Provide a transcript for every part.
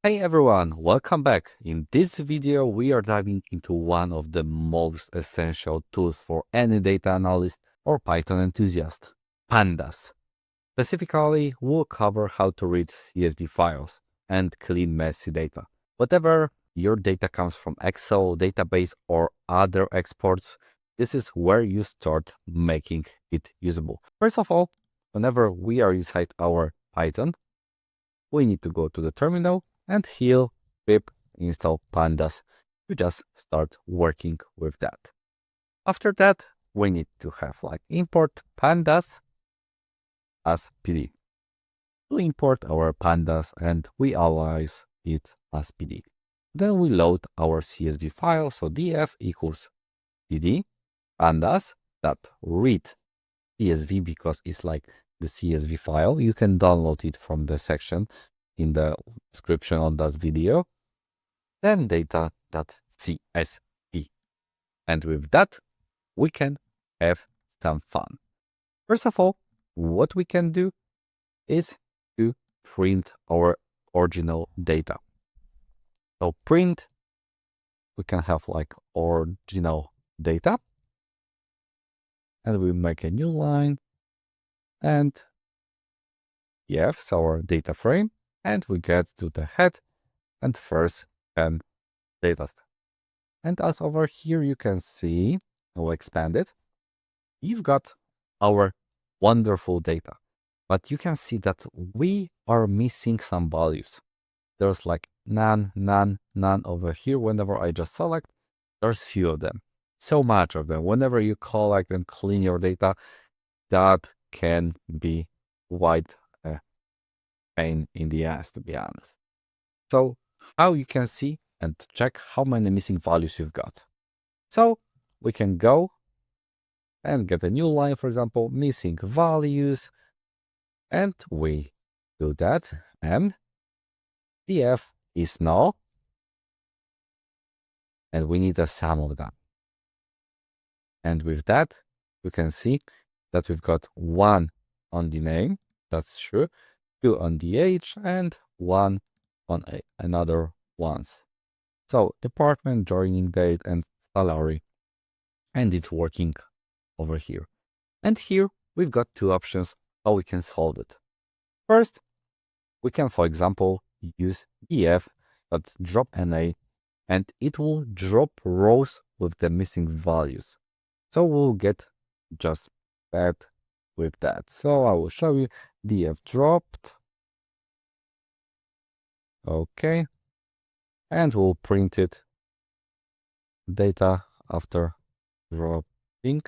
Hey everyone, welcome back. In this video, we are diving into one of the most essential tools for any data analyst or Python enthusiast, Pandas. Specifically, we'll cover how to read CSV files and clean messy data. Whatever your data comes from Excel, database, or other exports, this is where you start making it usable. First of all, whenever we are inside our Python, we need to go to the terminal and here pip install pandas to just start working with that. After that, we need to have import pandas as PD. We import our pandas and we alias it as PD. Then we load our CSV file, so df equals PD pandas that read CSV because it's like the CSV file. You can download it from the section in the description on that video. Then data.csv. And with that, we can have some fun. First of all, what we can do is to print our original data. So print, we can have original data. And we make a new line and so our data frame. And we get to the head and first 10 data. And as over here, you can see, I'll expand it. You've got our wonderful data, but you can see that we are missing some values. There's like none over here. Whenever I just select, there's few of them. So much of them. Whenever you collect and clean your data, that can be quite a pain in the ass, to be honest. So how you can see and check how many missing values you've got. So we can go and get a new line, for example, missing values. And we do that. And df is null. And we need a sum of them. And with that, we can see that we've got 1 on the name. That's true. 2 on the age and 1 on another ones. So department, joining date, and salary. And it's working over here. And here we've got two options how we can solve it. First, we can, for example, use df.drop NA, and it will drop rows with the missing values. So we'll get just that with that. So I will show you df dropped. Okay. And we'll print it data after dropping.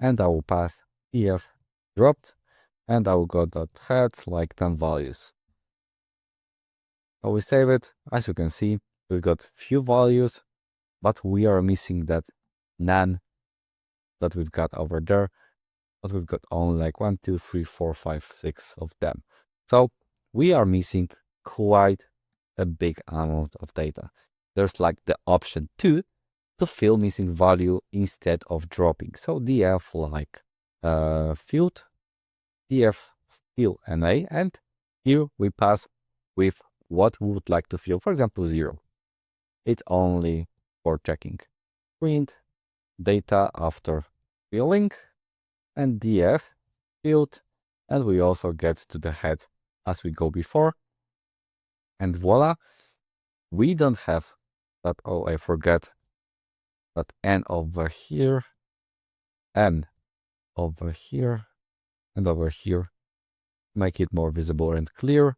And I will pass df dropped, and I will go that head like 10 values. So we save it. As you can see, we've got few values, but we are missing that none that we've got over there. But we've got only like 1, 2, 3, 4, 5, 6 of them. So we are missing quite a big amount of data. There's like the option 2 to fill missing value instead of dropping. So df field, df fill NA, and here we pass with what we would like to fill. For example, 0. It's only for checking. Print data after filling and df field, and we also get to the head as we go before. And voila, we don't have that. Oh, I forget that n over here, n over here, and over here. Make it more visible and clear.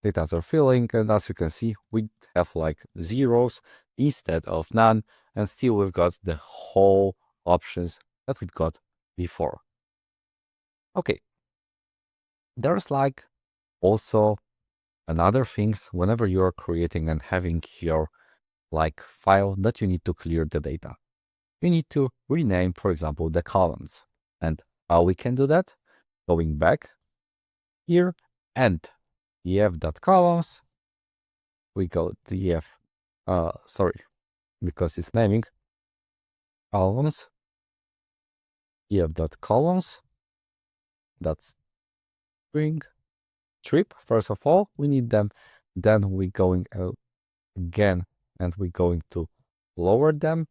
Data after filling, and as you can see, we have like zeros instead of none, and still we've got the whole options that we got before. Okay, there's like also another things whenever you're creating and having your file that you need to clear the data. You need to rename, for example, the columns. And how we can do that? Going back here and ef.columns, we go to ef, because it's naming columns, ef.columns, that's string strip. First of all, we need them Then we're going again, and we're going to lower them.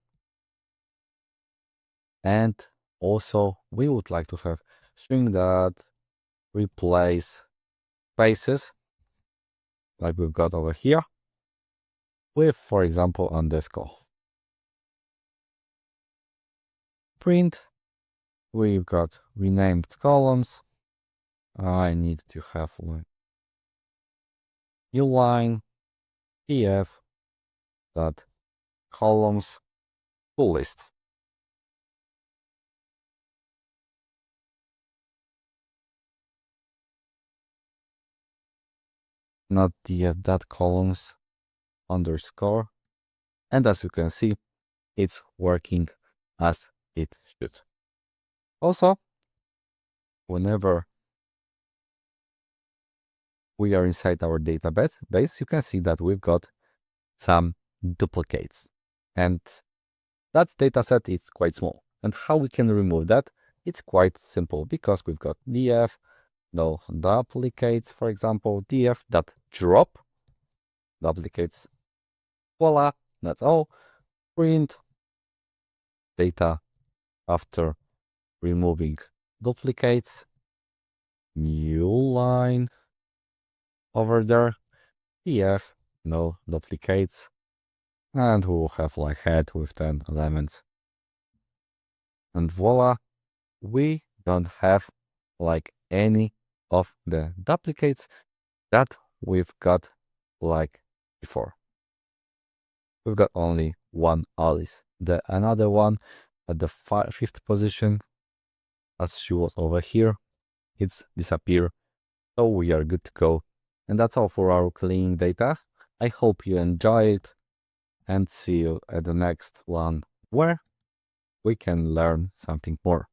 And also we would like to have string that replace spaces like we've got over here with, for example, underscore. Print, we've got renamed columns. I need to have like new line ef dot columns to lists. Not df dot columns underscore. And as you can see, it's working as it should. Also, whenever we are inside our database, you can see that we've got some duplicates. And that dataset is quite small. And how we can remove that? It's quite simple because we've got df no duplicates, for example, df.drop duplicates. Voila, that's all. Print data after removing duplicates. New line over there. df no duplicates. And we'll have like head with 10 elements. And voila, we don't have like any of the duplicates that we've got like before. We've got only one Alice. The another one at the fifth position, as she was over here, it's disappeared. So we are good to go. And that's all for our cleaning data. I hope you enjoy it and see you at the next one where we can learn something more.